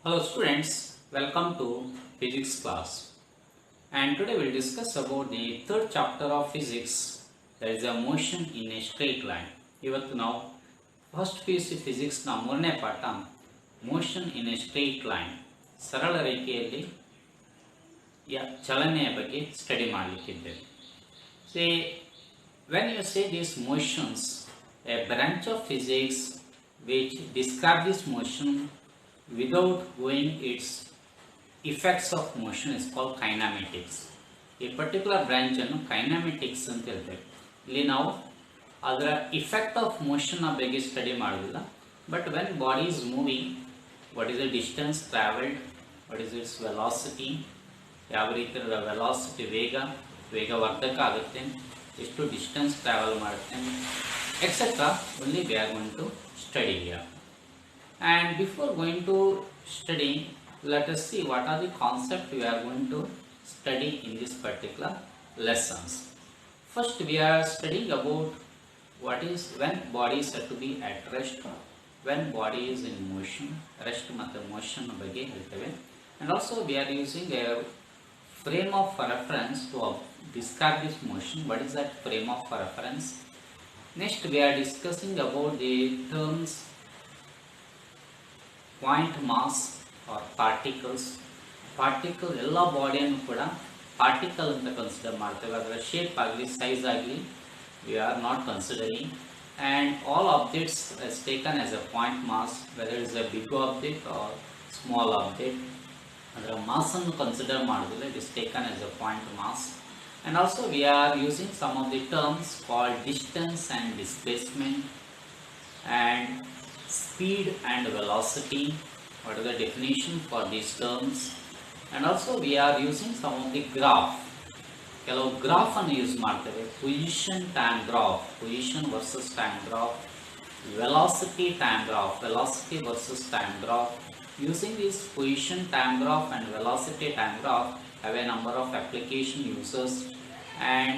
Hello students, welcome to physics class, and today we will discuss about the third chapter of physics, that is a motion in a straight line. ಇವತ್ತು ನಾವು first PUC ಫಿಸಿಕ್ಸ್ನ ಮೂರನೇ ಪಾಠ motion in a straight line, ಸರಳ ರೇಖೆಯಲ್ಲಿ ಚಲನೆಯ ಬಗ್ಗೆ study ಮಾಡಲಿಕ್ಕಿದ್ದೇವೆ. See, when you say these motions, a branch of physics which describe this motion without going its effects of motion is called kinematics. ಈ particular branch ಅನ್ನು kinematics ಅಂತ ಹೇಳ್ತೇವೆ. ಇಲ್ಲಿ ನಾವು ಅದರ ಇಫೆಕ್ಟ್ ಆಫ್ ಮೋಷನ್ ಬಗ್ಗೆ ಸ್ಟಡಿ ಮಾಡೋದಿಲ್ಲ, but when body is moving, what is the distance travelled, what is its velocity, ಯಾವ ರೀತಿ ವೆಲಾಸಿಟಿ ವೇಗವರ್ಧಕ ಆಗುತ್ತೆ, ಎಷ್ಟು ಡಿಸ್ಟೆನ್ಸ್ ಟ್ರಾವೆಲ್ ಮಾಡುತ್ತೆ, etcetera only we are going to study here. And before going to study, let us see what are the concepts we are going to study in this particular lessons. First, we are studying about what is when body is said to be at rest, when body is in motion, rest ಮತ್ತು motion ಬಗ್ಗೆ ಹೇಳ್ತೇವೆ. And also we are using a frame of reference to describe this motion. What is that frame of reference? Next, we are discussing about the terms point mass or particles. Particle ಎಲ್ಲ ಬಾಡಿಯನ್ನು ಕೂಡ particle ಅಂತ consider ಮಾಡ್ತೇವೆ. ಅದರ shape ಆಗಲಿ size ಆಗಲಿ we are not considering, and all objects is taken as a point mass, whether is a big object or small object. ಅದರ ಮಾಸನ್ನು ಕನ್ಸಿಡರ್ ಮಾಡೋದಿಲ್ಲ, it is taken as a point mass. And also we are using some of the terms called distance and displacement and speed and velocity. What is the definition for these terms? And also we are using some of the graph. ಕೆಲವು graph ಅನ್ನು use ಮಾಡ್ತೇವೆ. Position time graph, position versus time graph, velocity time graph, velocity versus time graph. Using this position time graph and velocity time graph have a number of application uses, and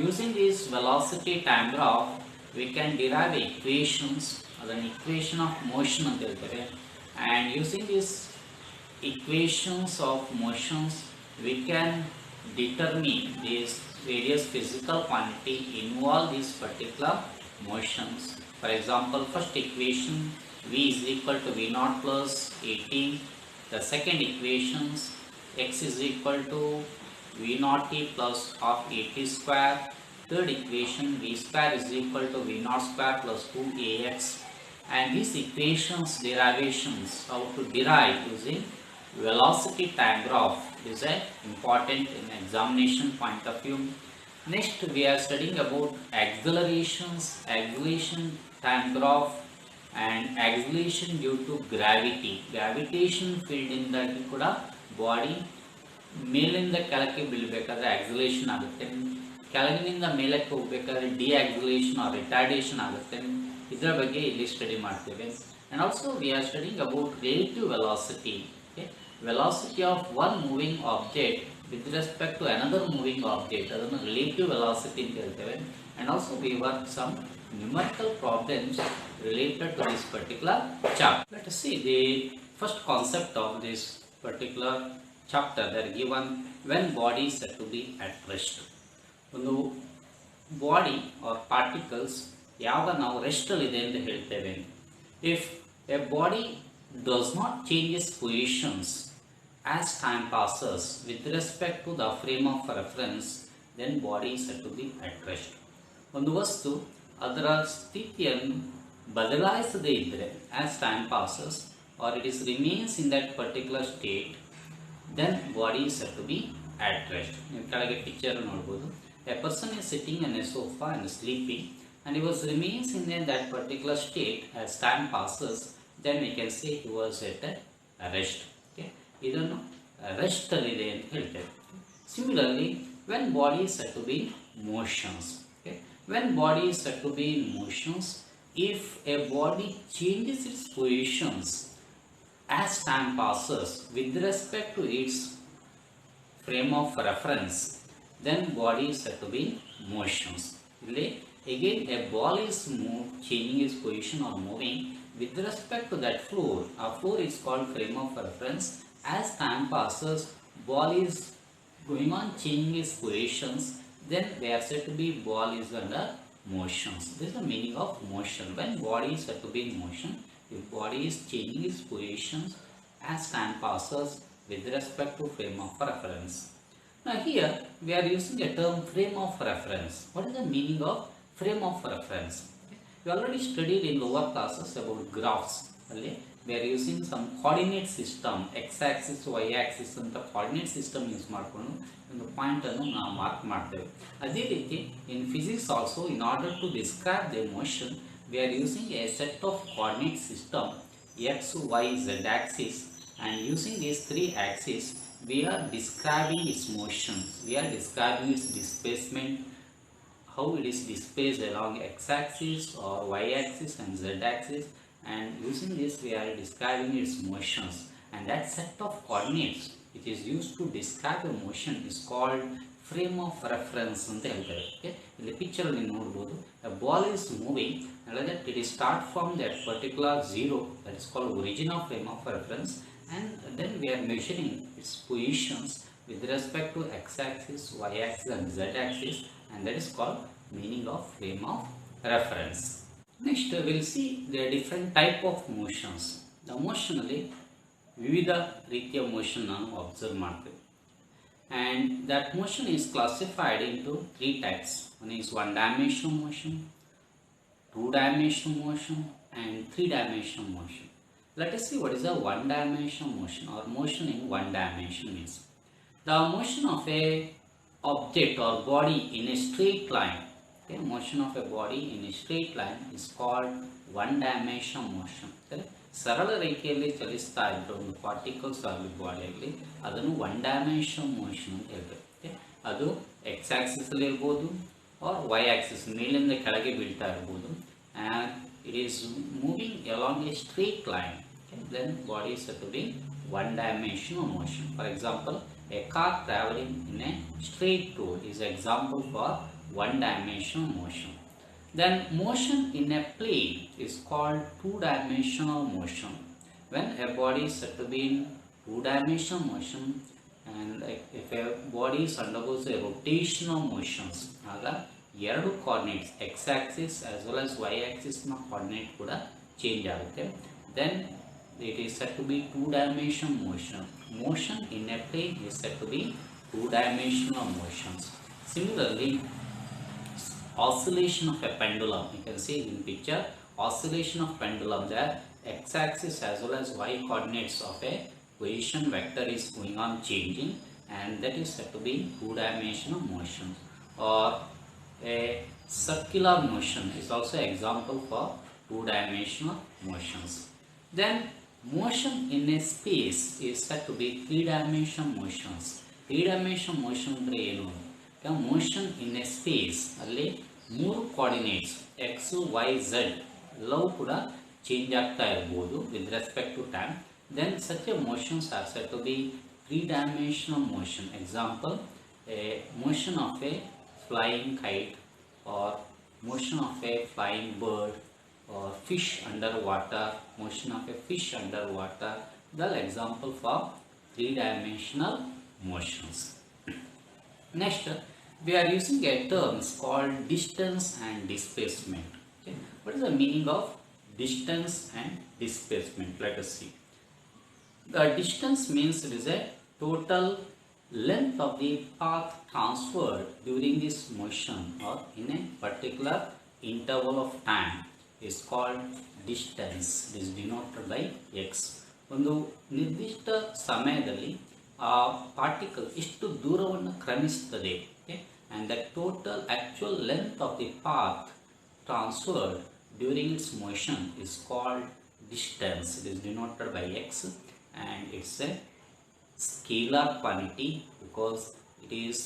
using this velocity time graph we can derive equations, ಅದನ್ನು equation of motion ಅಂತ ಹೇಳ್ತಾರೆ. And using these equations of motions we can determine these various physical quantity involved these particular motions. For example, first equation v is equal to v naught plus 18. The second equations x is equal to v naught t plus half 80 square. Third equation v square is equal to v naught square plus 2ax. And these equations derivations, how to derive using velocity time graph, is important in examination point of view. Next, we are studying about accelerations, acceleration time graph, and acceleration due to gravity. Gravitation field in that ಕೂಡ body ಮೇಲಿಂದ ಕೆಳಕ್ಕೆ ಬೀಳಬೇಕಾದ್ರೆ acceleration ಆಗುತ್ತೆ, ಕೆಳಗಿನಿಂದ ಮೇಲಕ್ಕೆ ಹೋಗಬೇಕಾದ್ರೆ ಡಿಆಕ್ಸಿಲರೇಷನ್ R retardation ಆಗುತ್ತೆ. ಇದರ ಬಗ್ಗೆ ಇಲ್ಲಿ ಸ್ಟಡಿ ಮಾಡ್ತೇವೆ. And also we are studying about relative velocity. Velocity of one moving object with respect to another moving object, ಅದನ್ನು ರಿಲೇಟಿವ್ ವೆಲಾಸಿಟಿ ಅಂತ ಹೇಳ್ತೇವೆ. And also we work some numerical problems related to this particular chapter. Let us see the first concept of this particular chapter. They are given when body is said to be at rest. ಒಂದು body or particles ಯಾವಾಗ ನಾವು rest ಅಲ್ಲಿ ಇದೆ ಅಂತ ಹೇಳ್ತೇವೆ, if a body does not changes positions as time passes with respect to the frame of reference, then body is said to be at rest. ಒಂದು ವಸ್ತು ಅದರ ಸ್ಥಿತಿಯನ್ನು ಬದಲಾಯಿಸದೇ ಇದ್ದರೆ, as time passes or it is remains in that particular state, then body is said to be at rest. ನೀವು ಕೆಳಗೆ picture ನೋಡ್ಬೋದು. A person is sitting on a sofa and sleeping, and he was remains in that particular state as time passes, then we can say he was at a rest. Okay, ಇದನ್ನು rest ಅಲ್ಲಿ ಇದೆ ಅಂತ ಹೇಳ್ತೇವೆ. Similarly, when body is said to be motions. When body is said to be in motions, if a body changes its positions as time passes with respect to its frame of reference, then body is said to be motions. Again, a ball is changing its position or moving with respect to that floor, a floor is called frame of reference. As time passes, ball is going on changing its positions, then we are said to be ball is under motions. This is the meaning of motion. When body is said to be in motion, if body is changing its positions as time passes with respect to frame of reference. Now here we are using a term frame of reference. What is the meaning of frame of reference? We already studied in lower classes about graphs. We are using some coordinate system, x-axis, y-axis ಅಂತ coordinate system use ಮಾಡಿಕೊಂಡು ಒಂದು point ಅನ್ನು ನಾವು mark ಮಾಡ್ತೇವೆ. ಅದೇ ರೀತಿ in physics also, in order to describe the motion, we are using a set of coordinate system x, y, z axis, and using these three axes we are describing its motions. We are describing its displacement, how it is displaced along x-axis or y-axis and z-axis, and using this we are describing its motions, and that set of coordinates which is used to describe a motion is called frame of reference ಅಂತ ಹೇಳ್ತಾರೆ. Okay, ಇಲ್ಲಿ picture ಅಲ್ಲಿ ನೋಡಬಹುದು, a ball is moving and that it is start from that particular zero, that is called origin of frame of reference, and then we are measuring its positions with respect to x-axis, y-axis and z-axis, and that is called meaning of frame of reference. Next we will see the different type of motions. The motion ಅಲ್ಲಿ ವಿವಿಧ ರೀತಿಯ motion ನಾನು observe ಮಾಡ್ತೇವೆ, and that motion is classified into three types. One is one dimensional motion, two dimensional motion and three dimensional motion. Let us see what is a one dimensional motion or motion in one dimension means. The motion of a object or body in a straight line. Okay, motion of a body in a straight line is called one dimensional motion. Okay, ಸರಳ ರೇಖೆಯಲ್ಲಿ ಚಲಿಸ್ತಾ ಇದ್ದ ಒಂದು particles ಆಗಲಿ ಬಾಡಿಯಲ್ಲಿ ಅದನ್ನು one dimensional motion ಅಂತ ಹೇಳ್ತೇವೆ. Okay, ಅದು ಎಕ್ಸ್ ಆಕ್ಸಿಸ್ ಅಲ್ಲಿ ಇರ್ಬೋದು ಆರ್ ವೈ ಆಕ್ಸಿಸ್ ಮೇಲಿಂದ ಕೆಳಗೆ ಬೀಳ್ತಾ ಇರ್ಬೋದು, and it is moving along a straight line. Okay, then body is said to be one dimensional motion. For example, a car traveling in a straight road is example for one dimensional motion. Then motion in a plane is called two dimensional motion. When a body is said to be in two dimensional motion, and if a body undergoes a rotational motions, ಆಗ ಎರಡು coordinates x axis as well as y axis ನ coordinate ಕೂಡ change ಆಗುತ್ತೆ. Then it is said to be two dimensional motion. Motion in a plane is said to be two dimensional motions. Similarly, oscillation of a pendulum, you can see in picture, oscillation of pendulum, there x axis as well as y coordinates of a position vector is going on changing, and that is said to be two dimensional motion. Or a circular motion is also example for two dimensional motions. Then motion in a space is said to be three dimensional motions. Three dimensional motion ಅಂದ್ರೆ ಏನು? Motion in a space ಅಲ್ಲಿ ಮೂರು coordinates x, y, z ಎಲ್ಲವೂ ಕೂಡ change ಆಗ್ತಾ ಇರಬಹುದು with respect to time. Then such a motions are said to be three dimensional motion. Example, a motion of a flying kite or motion of a flying bird or fish underwater, motion of a fish underwater. The example for three dimensional motions. Next, we are using a terms called distance and displacement. Okay, what is the meaning of distance and displacement? Let us see. The distance means it is a total length of the path transferred during this motion or in a particular interval of time is called distance. It is denoted by x. ಒಂದು ನಿರ್ದಿಷ್ಟ ಸಮಯದಲ್ಲಿ ಆ particle ಎಷ್ಟು ದೂರವನ್ನು ಕ್ರಮಿಸುತ್ತದೆ, and the total actual length of the path transferred during its motion is called distance. It is denoted by x, and it's a scalar quantity because it is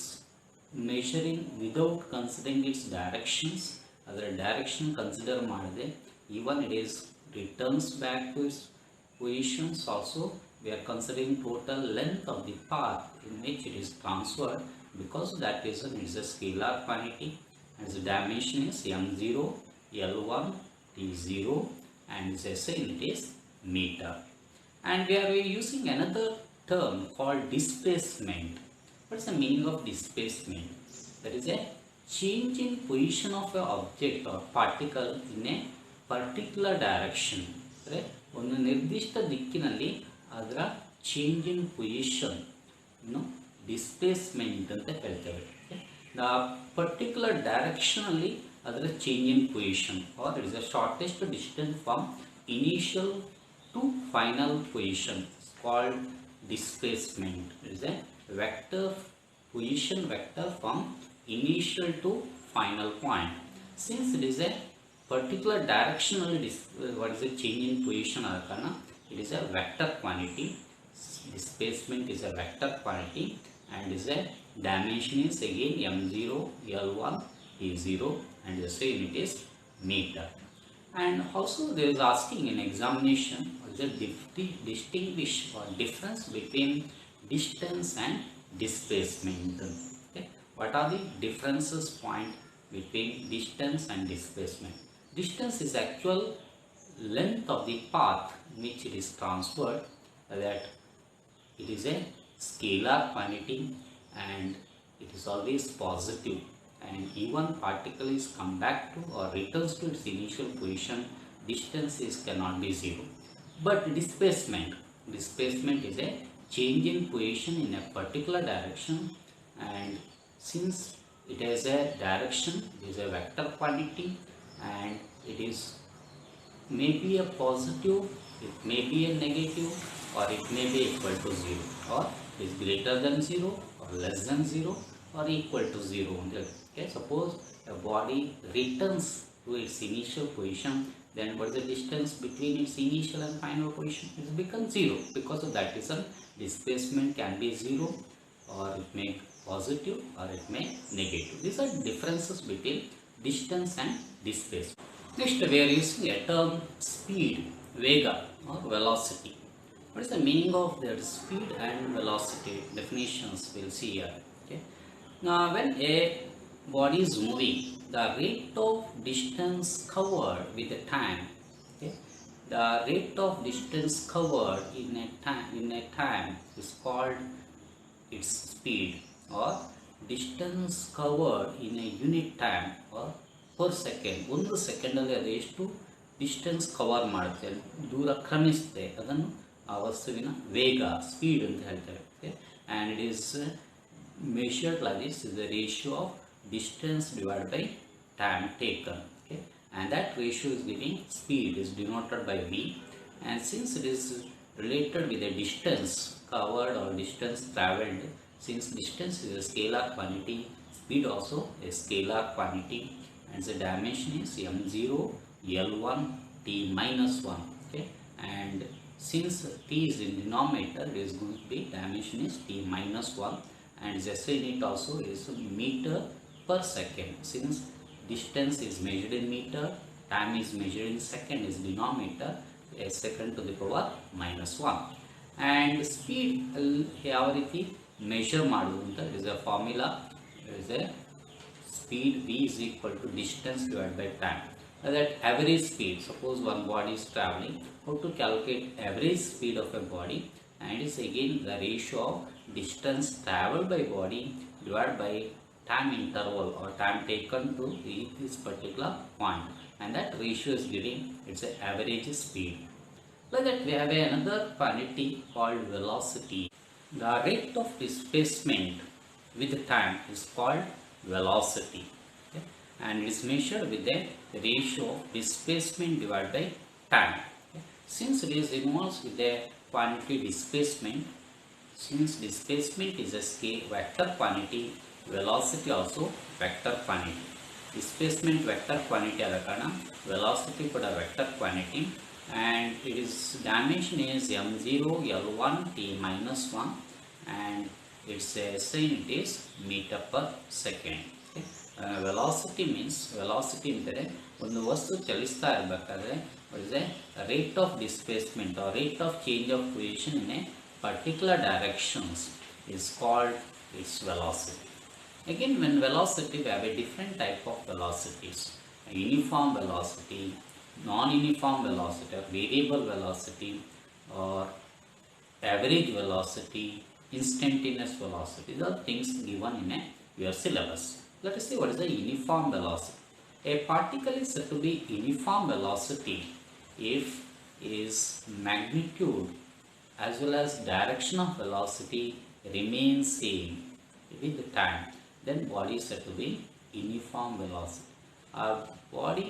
measuring without considering its directions. ಅದರ direction consider ಮಾಡದೆ even it is returns back to its positions also, we are considering total length of the path in which it is transferred. Because of that reason it is a scalar quantity, and the dimension is m0, l1, t0, and its SI unit is meter. And we are using another term called displacement. What is the meaning of displacement? That is a change in position of an object or particle in a particular direction. Right? ಒಂದು ನಿರ್ದಿಷ್ಟ ದಿಕ್ಕಿನಲ್ಲಿ ಅದರ change in position displacement ಅಂತ ಹೇಳ್ತೇವೆ. The particular ಡೈರೆಕ್ಷನಲ್ಲಿ ಅದರ change in position or it is the shortest distance from initial to final position called displacement. It is a vector position vector from initial to final point. Since it is a particular directional what is the change in position adakana, it is a vector quantity. Displacement is a vector quantity and is a dimension is again m0, l1, e0 and the same unit is meter. And also there is asking in examination the distinguish or difference between distance and displacement. Okay? What are the differences point between distance and displacement? Distance is actual length of the path which it is transferred, that it is a scalar quantity and it is always positive, and even particle is come back to or returns to its initial position, distance is cannot be zero. But displacement is a change in position in a particular direction, and since it has a direction, it is a vector quantity and it is maybe a positive, it may be a negative, or it may be equal to 0, or is greater than 0 or less than 0 or equal to 0. Okay, suppose a body returns to its initial position, then what is the distance between its initial and final position? It becomes 0. Because of that reason, displacement can be 0, or it may positive, or it may negative. These are differences between distance and displacement. Next, we are using a term speed, vega or velocity. What is the meaning of their speed and velocity? Definitions we'll see here. Okay. Now, when a body is moving, the rate of distance covered with the time, okay, the rate of distance covered in a time is called its speed, or distance covered in a unit time or per second. ಒಂದು ಸೆಕೆಂಡಲ್ಲಿ ಅದು ಎಷ್ಟು distance cover ಮಾಡುತ್ತೆ, ದೂರ ಕ್ರಮಿಸುತ್ತೆ, ಅದನ್ನು ಆ ವಸ್ತುವಿನ ವೇಗ speed ಅಂತ ಹೇಳ್ತೇವೆ. Okay? And it is measured like this, is the ratio of distance divided by time taken. Okay? And that ratio is giving speed is denoted by v, and since it is related with the distance covered or distance traveled, since distance is a scalar quantity, speed also a scalar quantity, and the dimension is m0, l1, t minus 1. Okay? And since t is in denominator, it is going to be dimension is t minus 1, and the SI unit also is meter per second. Since distance is measured in meter, time is measured in second, is denominator, a second to the power minus 1. And speed ಯಾವ ರೀತಿ measure ಮಾಡುವುದು ಅಂತ, is a formula, is a speed v is equal to distance divided by time. That average speed, suppose one body is traveling, how to calculate average speed of a body, and it is again the ratio of distance traveled by body divided by time interval or time taken to reach this particular point, and that ratio is giving it's an average speed. Like that, we have another quantity called velocity. The rate of displacement with time is called velocity. Okay? And it is measured with the ratio of displacement divided by time. Okay? Since it is involved with the quantity displacement, since displacement is a scale vector quantity, velocity also vector quantity. Displacement vector quantity ಆದ ಕಾರಣ velocity ಕೂಡ vector quantity, and it is dimension is m0, l1, t minus 1, and its SI unit is meter per second. Okay? Velocity means velocity ಅಂದರೆ ಒಂದು ವಸ್ತು ಚಲಿಸ್ತಾ ಇರಬೇಕಾದ್ರೆ what is a rate of displacement or rate of change of position in a particular directions is called its velocity. Again, when velocity, we have a different type of velocities. A uniform velocity, non-uniform velocity or variable velocity or average velocity, instantaneous velocity. These are things given in your syllabus. Let us see what is the uniform velocity. A particle is said to be uniform velocity if its magnitude as well as direction of velocity remains same with the time. Then body is said to be uniform velocity. A body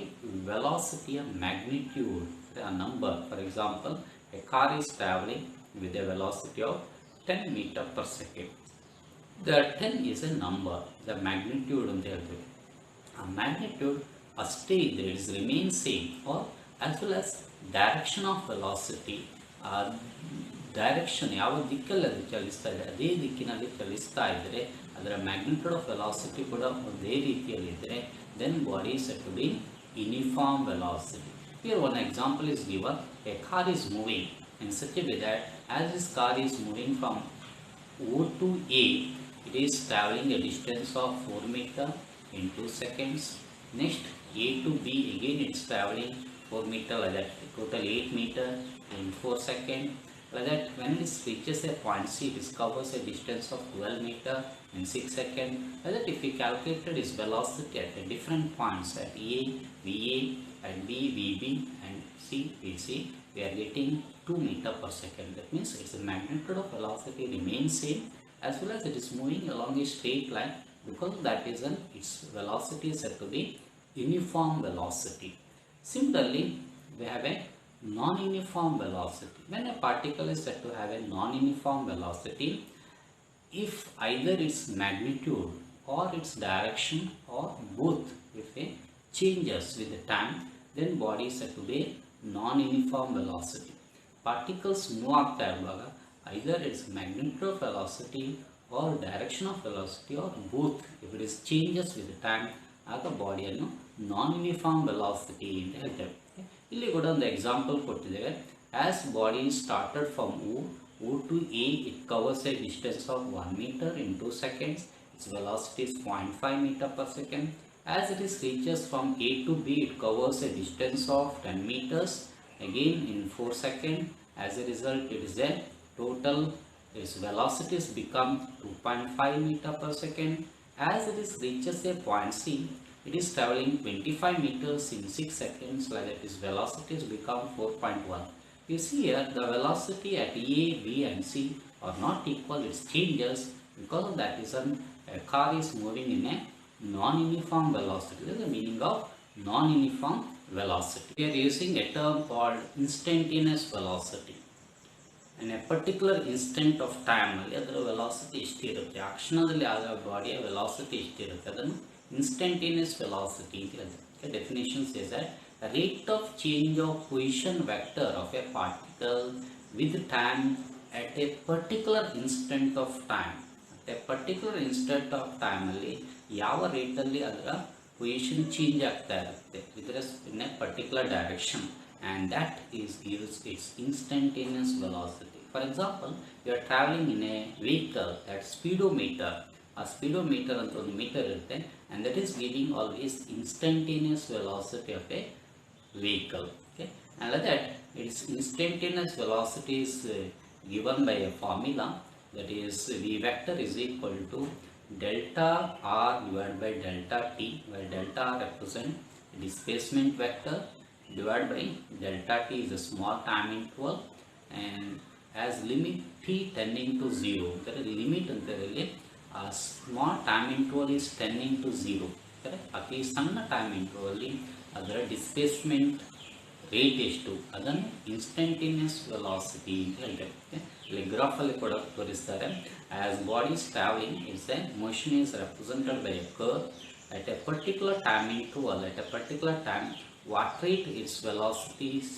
velocity and magnitude, a number, for example, a car is traveling with a velocity of 10 meter per second. The 10 is a number, the magnitude on the other. A magnitude ಅಷ್ಟೇ ಇದ್ದರೆ it is remain same or as well as direction of velocity, direction ಯಾವ ದಿಕ್ಕಲ್ಲಿ ಅದು ಚಲಿಸ್ತಾ ಇದೆ ಅದೇ ದಿಕ್ಕಿನಲ್ಲಿ ಚಲಿಸ್ತಾ ಇದ್ದರೆ ಅದರ ಮ್ಯಾಗ್ನಿಟ್ಯೂಡ್ ಆಫ್ ವೆಲಾಸಿಟಿ ಕೂಡ ಒಂದೇ ರೀತಿಯಲ್ಲಿದ್ದರೆ then body is said to be uniform velocity. Here one example is given. A car is moving in such a way that as this car is moving from O to A, it is traveling a distance of 4 meter in 2 seconds. Next A to B, again it is traveling 4 meter, like that total 8 meter in 4 seconds. Like that when it reaches a point C, it covers a distance of 12 meter in 6 seconds. Like that if we calculated its velocity at the different points at A, VA and B, VB and C, VC, we are getting 2 meter per second. That means its magnitude of velocity remains same as well as it is moving along a straight line, because that is its velocity is said to be uniform velocity. Similarly, we have a non-uniform velocity. When a particle is said to have a non-uniform velocity, if either its magnitude or its direction or both, if it changes with the time, then body is said to be non-uniform velocity. Particles move ಆಗ್ತಾ ಇರುವಾಗ either its magnitude of velocity or direction of velocity or both, if it is changes with the time, ಆಗ ಬಾಡಿಯನ್ನು non-uniform velocity ಅಂತ ಹೇಳ್ತೇವೆ. ಇಲ್ಲಿ ಕೂಡ ಒಂದು example ಕೊಟ್ಟಿದ್ದೇವೆ. As body started from O to A, it covers a distance of 1 meter in 2 seconds. Its velocity is 0.5 meter per second. As it is reaches from A to B, it covers a distance of 10 meters again in 4 seconds. As a result, it is a total, its velocities become 2.5 meter per second. As it is reaches a point C, it is traveling 25 meters in 6 seconds, like that its velocities become 4.1. You see here the velocity at A, B and C are not equal, it changes. Because of that reason, a car is moving in a non-uniform velocity. That is the meaning of non-uniform velocity. We are using a term called instantaneous velocity. In a particular instant of time ಅಲ್ಲಿ ಅದರ velocity ಎಷ್ಟಿರುತ್ತೆ, ಆ ಕ್ಷಣದಲ್ಲಿ ಆದ ಬಾಡಿಯ velocity ಎಷ್ಟಿರುತ್ತೆ ಅದನ್ನು instantaneous velocity ಅಂತ ಹೇಳ್ತಾರೆ. Definition says that a rate of change of position vector of a particle with time at a particular instant of time. At a particular instant of time ಅಲ್ಲಿ ಯಾವ ರೇಟಲ್ಲಿ ಅದರ ಪೊಸಿಷನ್ ಚೇಂಜ್ ಆಗ್ತಾ ಇರುತ್ತೆ in a particular direction, and that gives its instantaneous velocity. For example, you are traveling in a vehicle at speedometer. A speedometer ಅಂತ ಒಂದು metre ಇರುತ್ತೆ, and that is giving always instantaneous velocity of a vehicle. Okay, and like that its instantaneous velocity is given by a formula, that is v vector is equal to delta r divided by delta t, where delta represent displacement vector divided by delta t is a small time interval, and as limit t tending to 0, that is limit ಅಂತರಲ್ಲಿ a small time interval is tending to 0, correct? ಅತಿ ಸಣ್ಣ time ಇಂಟರ್ವಲ್ಲಿ ಅದರ displacement rate ಎಷ್ಟು ಅದನ್ನು instantaneous velocity ಅಂತ ಹೇಳ್ತೇವೆ. ಇಲ್ಲಿ ಗ್ರಾಫಲ್ಲಿ ಕೂಡ ತೋರಿಸ್ತಾರೆ. As body is travelling, it's A motion is represented by A curve at a particular time interval, at a particular time, what rate its velocity is,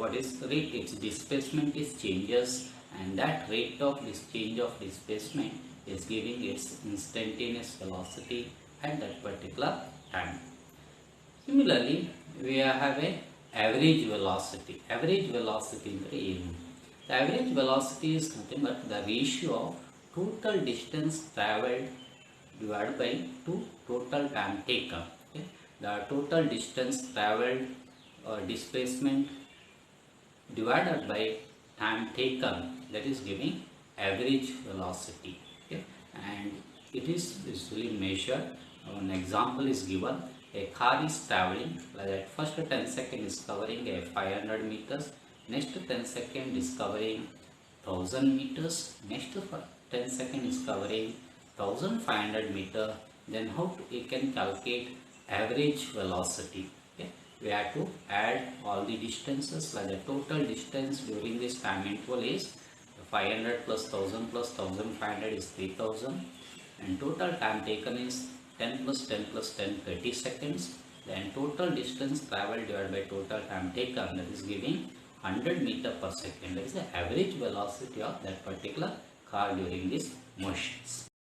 what is the rate its displacement is changes, and that rate of this change of displacement is giving its instantaneous velocity at that particular time. Similarly, we have a average velocity. Average velocity ಅಂದರೆ ಏನು? The average velocity is nothing but the ratio of total distance traveled divided by total time taken. Okay? The total distance traveled displacement divided by time taken, that is giving average velocity. Okay? And it is usually measured. An example is given. A car is traveling, like at first 10 seconds is covering a 500 meters, next 10 seconds is covering 1000 meters, next 10 seconds is covering 1500 meter. Then how we can calculate average velocity? Okay? We have to add all the distances, like the total distance during this time interval is 500 plus 1000 plus 1500 is 3000, and total time taken is 10 plus 10 plus 10, 30 seconds. Then total distance traveled divided by total time taken, that is giving 100 meter per second. That is the average velocity of that particular car during these motions.